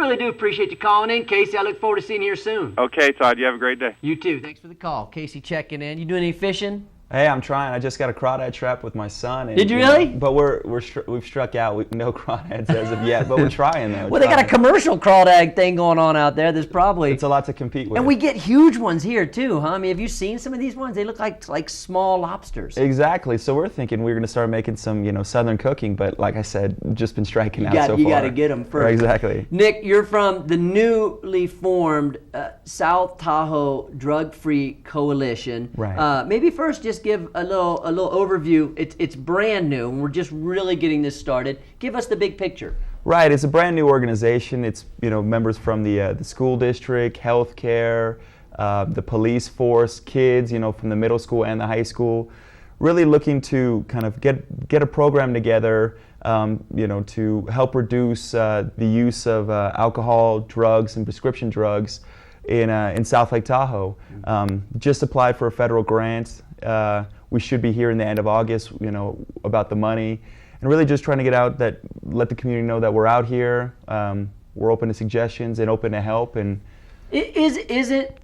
Really do appreciate you calling in, Casey. I look forward to seeing you here soon. Okay, Todd, you have a great day. You too. Thanks for the call. Casey checking in. You doing any fishing? Hey, I'm trying. I just got a crawdad trap with my son. And, Did you really? But we've struck out. No crawdads as of yet, but we're trying though. Well, they got a commercial crawdad thing going on out there. There's probably It's a lot to compete with. and we get huge ones here too, huh? I mean, have you seen some of these ones? They look like small lobsters. Exactly. So we're thinking we're going to start making some, southern cooking. But like I said, just been striking out so far. You got to get them first. Right, exactly. Nick, you're from the newly formed South Tahoe Drug-Free Coalition. Right. Maybe first just give a little overview. It's brand new, and we're just really getting this started. Give us the big picture. Right. It's a brand new organization. It's members from the school district, healthcare, the police force, kids, from the middle school and the high school, really looking to kind of get a program together, to help reduce the use of alcohol, drugs, and prescription drugs in South Lake Tahoe. Just applied for a federal grant. We should be hearing the end of August, about the money, and really just trying to get out let the community know that we're out here. We're open to suggestions and open to help. And is it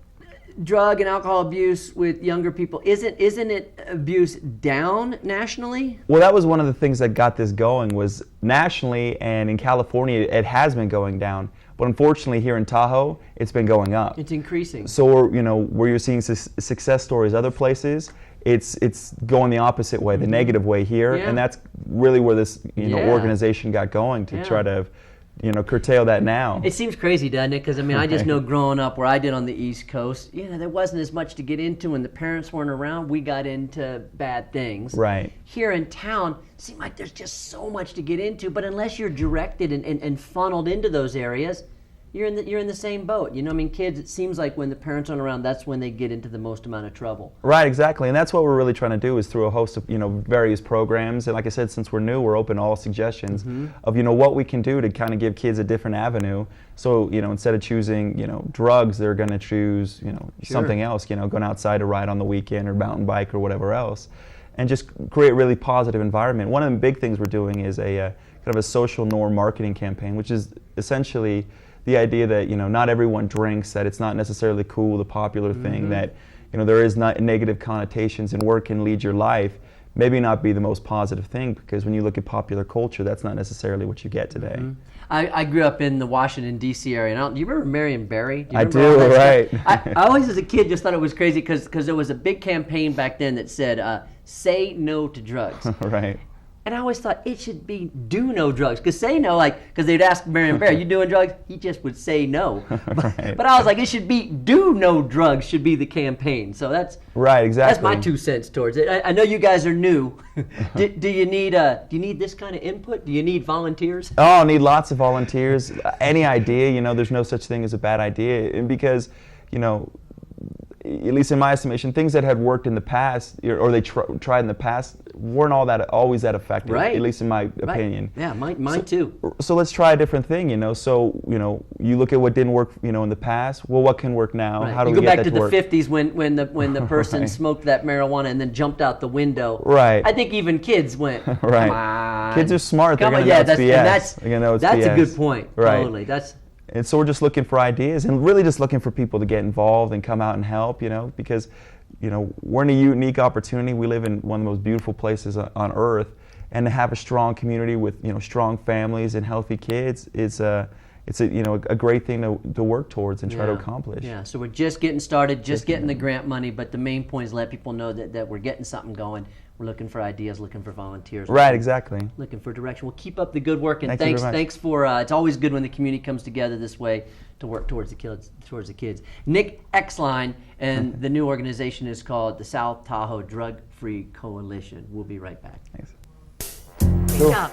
drug and alcohol abuse with younger people? Isn't it abuse down nationally? Well, that was one of the things that got this going. Was nationally and in California, it has been going down. But unfortunately, here in Tahoe, it's been going up. It's increasing. So, where you're seeing success stories other places, it's going the opposite way, the negative way here, Yeah. and that's really where this Yeah. organization got going to try to curtail that now. It seems crazy, doesn't it? Because I just know growing up where I did on the East Coast, there wasn't as much to get into. When the parents weren't around, we got into bad things. Right. Here in town, it seems like there's just so much to get into. But unless you're directed and funneled into those areas, you're in the same boat. Kids, it seems like when the parents aren't around, that's when they get into the most amount of trouble. Right, exactly, and that's what we're really trying to do is through a host of various programs. And like I said, since we're new, we're open to all suggestions of what we can do to kind of give kids a different avenue. So instead of choosing drugs, they're going to choose something else. Going outside to ride on the weekend or mountain bike or whatever else, and just create a really positive environment. One of the big things we're doing is a kind of a social norm marketing campaign, which is essentially the idea that not everyone drinks, that it's not necessarily cool, the popular thing, that there is not negative connotations and work can lead your life, maybe not be the most positive thing, because when you look at popular culture, that's not necessarily what you get today. I grew up in the Washington, D.C. area. Do you remember Marion Barry? I do, right. I always, as a kid, just thought it was crazy because there was a big campaign back then that said, say no to drugs. Right. And I always thought it should be do no drugs. Because say no, because they'd ask Marion Barry, you doing drugs? He just would say no. Right. But I was like, it should be do no drugs should be the campaign. So that's right, exactly. That's my 2 cents towards it. I know you guys are new. Do you need this kind of input? Do you need volunteers? Oh, need lots of volunteers. Any idea, there's no such thing as a bad idea. And because, at least in my estimation, things that had worked in the past or they tried in the past weren't always that effective, right. At least in my opinion. Yeah, mine too. So let's try a different thing, So, you look at what didn't work, in the past. Well, what can work now? Right. How do you we go get back that to work? the 50s when the person Right. smoked that marijuana and then jumped out the window. Right. I think even kids went, right. Come on. Kids are smart. They're Come going on. to know Yeah, it's BS. They're gonna know it's that's BS. a good point. Right. Totally. And so we're just looking for ideas and really just looking for people to get involved and come out and help, because, we're in a unique opportunity. We live in one of the most beautiful places on earth, and to have a strong community with, strong families and healthy kids is a great thing to work towards and try to accomplish. Yeah, so we're just getting started, just getting the grant money, but the main point is let people know that we're getting something going. We're looking for ideas, looking for volunteers. Right, exactly. Looking for direction. Well, keep up the good work, and Thank you very much. thanks for. It's always good when the community comes together this way to work towards the kids. Nick Exline, and the new organization is called the South Tahoe Drug-Free Coalition. We'll be right back. Thanks. Great job.